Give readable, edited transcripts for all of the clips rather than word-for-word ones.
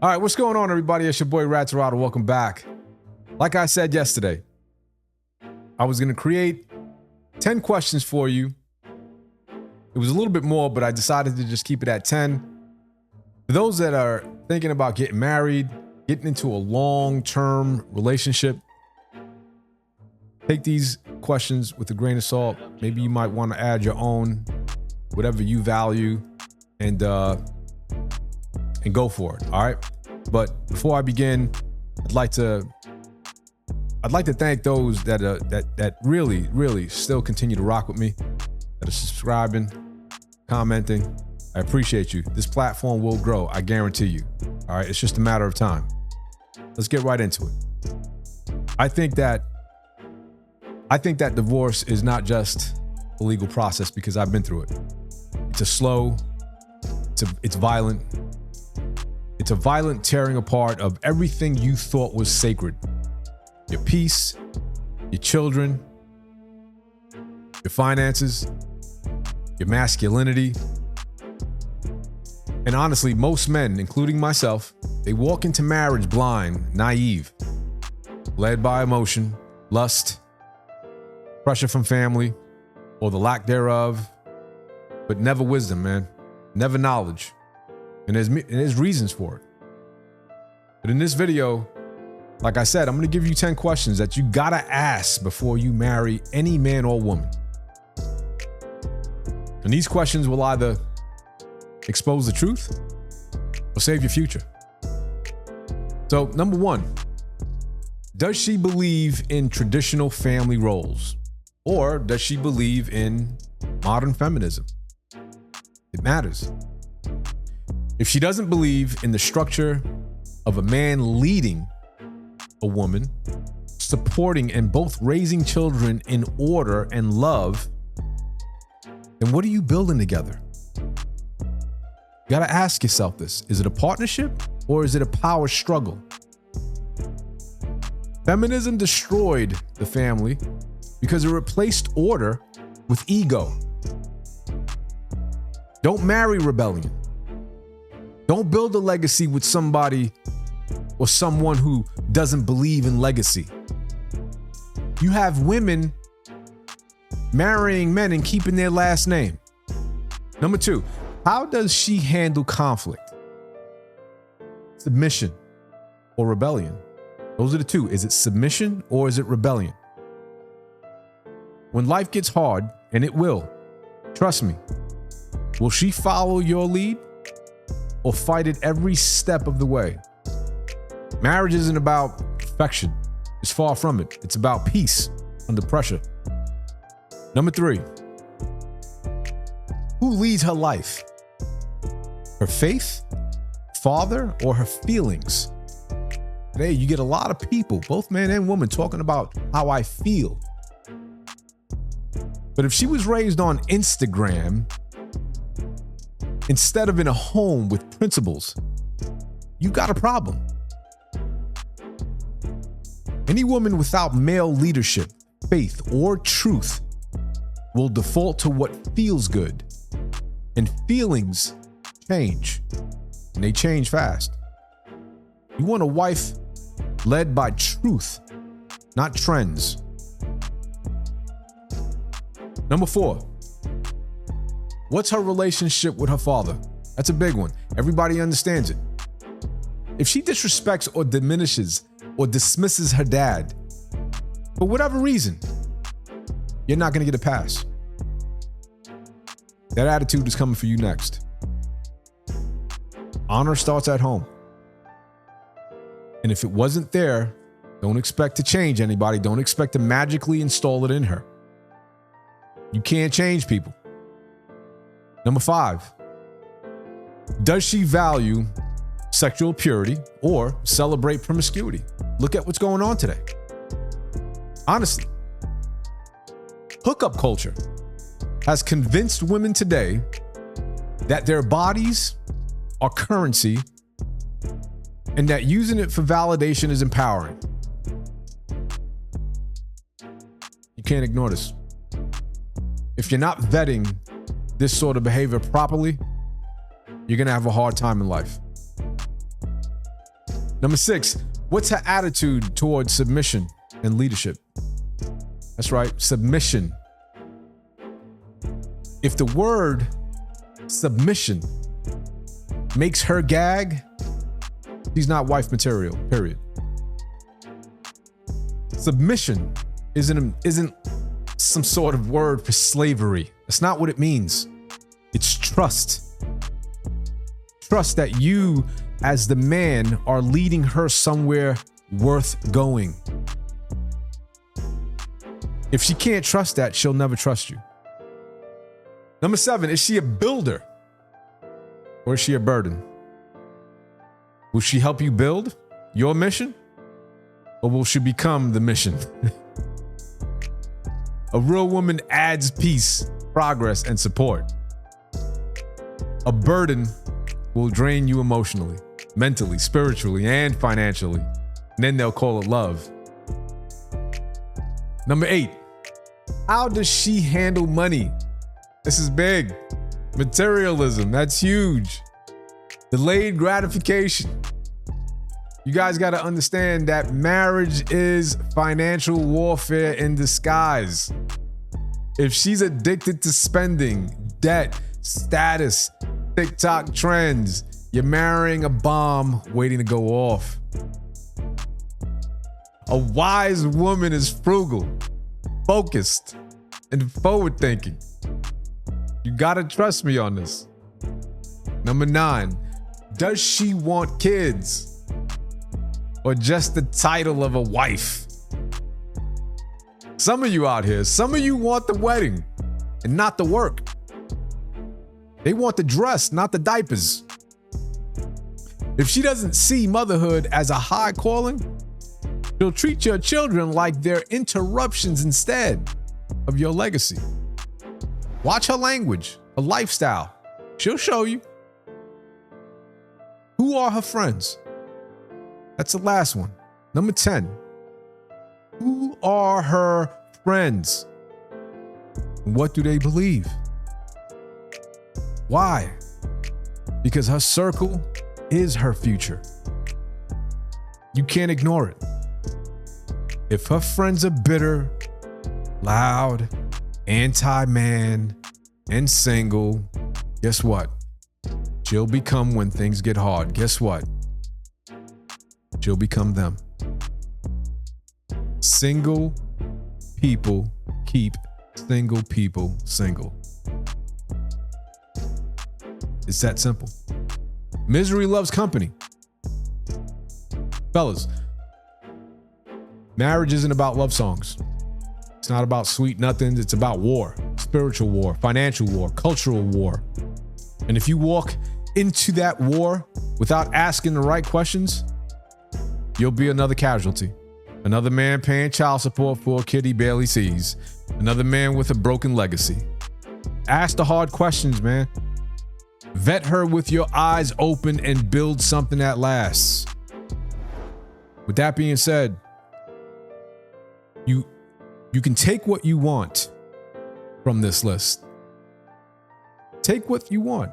All right, what's going on, everybody? It's your boy, Tirado. Welcome back. Like I said yesterday, I was going to create 10 questions for you. It was a little bit more, but I decided to just keep it at 10. For those that are thinking about getting married, getting into a long-term relationship, take these questions with a grain of salt. Maybe you might want to add your own, whatever you value, and go for it. All right. But before I begin, I'd like to thank those that really still continue to rock with me, that are subscribing, commenting. I appreciate you. This platform will grow. I guarantee you. All right. It's just a matter of time. Let's get right into it. I think that divorce is not just a legal process, because I've been through it. It's violent. It's a violent tearing apart of everything you thought was sacred. Your peace, your children, your finances, your masculinity. And honestly, most men, including myself, they walk into marriage blind, naive, led by emotion, lust, pressure from family, or the lack thereof, but never wisdom, man. Never knowledge. And there's reasons for it. But in this video, like I said, I'm going to give you 10 questions that you got to ask before you marry any man or woman. And these questions will either expose the truth or save your future. So, number one, does she believe in traditional family roles? Or does she believe in modern feminism? It matters. If she doesn't believe in the structure of a man leading a woman, supporting and both raising children in order and love, then what are you building together? You gotta ask yourself this. Is it a partnership or is it a power struggle? Feminism destroyed the family because it replaced order with ego. Don't marry rebellion. Don't build a legacy with somebody or someone who doesn't believe in legacy. You have women marrying men and keeping their last name. Number two, how does she handle conflict? Submission or rebellion? Those are the two. Is it submission or is it rebellion? When life gets hard, and it will, trust me, will she follow your lead or fight it every step of the way? Marriage isn't about perfection. It's far from it. It's about peace under pressure. Number three, who leads her life? Her faith, father, or her feelings? Today, you get a lot of people, both man and woman, talking about how I feel. But if she was raised on Instagram instead of in a home with principles, you got a problem. Any woman without male leadership, faith, or truth will default to what feels good. And feelings change, and they change fast. You want a wife led by truth, not trends. Number four, what's her relationship with her father? That's a big one. Everybody understands it. If she disrespects or diminishes or dismisses her dad, for whatever reason, you're not going to get a pass. That attitude is coming for you next. Honor starts at home. And if it wasn't there, don't expect to change anybody. Don't expect to magically install it in her. You can't change people. Number five, does she value sexual purity or celebrate promiscuity? Look at what's going on today. Honestly, hookup culture has convinced women today that their bodies are currency and that using it for validation is empowering. You can't ignore this. If you're not vetting this sort of behavior properly, you're going to have a hard time in life. Number 6, what's her attitude towards submission and leadership? That's right, submission. If the word submission makes her gag, she's not wife material, period. Submission isn't some sort of word for slavery. That's not what it means. It's trust. Trust that you, as the man, are leading her somewhere worth going. If she can't trust that, she'll never trust you. Number 7, is she a builder or is she a burden? Will she help you build your mission or will she become the mission? A real woman adds peace, progress, and support. A burden will drain you emotionally, mentally, spiritually, and financially. And then they'll call it love. Number 8, how does she handle money? This is big. Materialism, that's huge. Delayed gratification. You guys got to understand that marriage is financial warfare in disguise. If she's addicted to spending, debt, status, TikTok trends, you're marrying a bomb waiting to go off. A wise woman is frugal, focused, and forward-thinking. You gotta trust me on this. Number 9, does she want kids? Or just the title of a wife? Some of you out here, some of you want the wedding and not the work. They want the dress, not the diapers. If she doesn't see motherhood as a high calling, she'll treat your children like they're interruptions instead of your legacy. Watch her language, her lifestyle. She'll show you. Who are her friends? That's the last one. Number 10. Who are her friends? What do they believe? Why? Because her circle is her future. You can't ignore it. If her friends are bitter, loud, anti-man, and single, guess what? She'll become when things get hard. Guess what? She'll become them. Single people keep single people single. It's that simple. Misery loves company. Fellas, marriage isn't about love songs. It's not about sweet nothings. It's about war, spiritual war, financial war, cultural war. And if you walk into that war without asking the right questions, you'll be another casualty. Another man paying child support for a kid he barely sees. Another man with a broken legacy. Ask the hard questions, man. Vet her with your eyes open and build something that lasts. With that being said, you can take what you want from this list. Take what you want.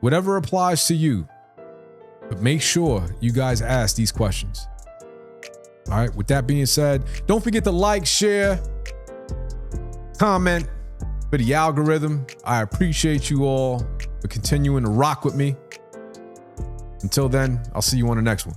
Whatever applies to you. But make sure you guys ask these questions. All right, with that being said, don't forget to like, share, comment for the algorithm. I appreciate you all for continuing to rock with me. Until then, I'll see you on the next one.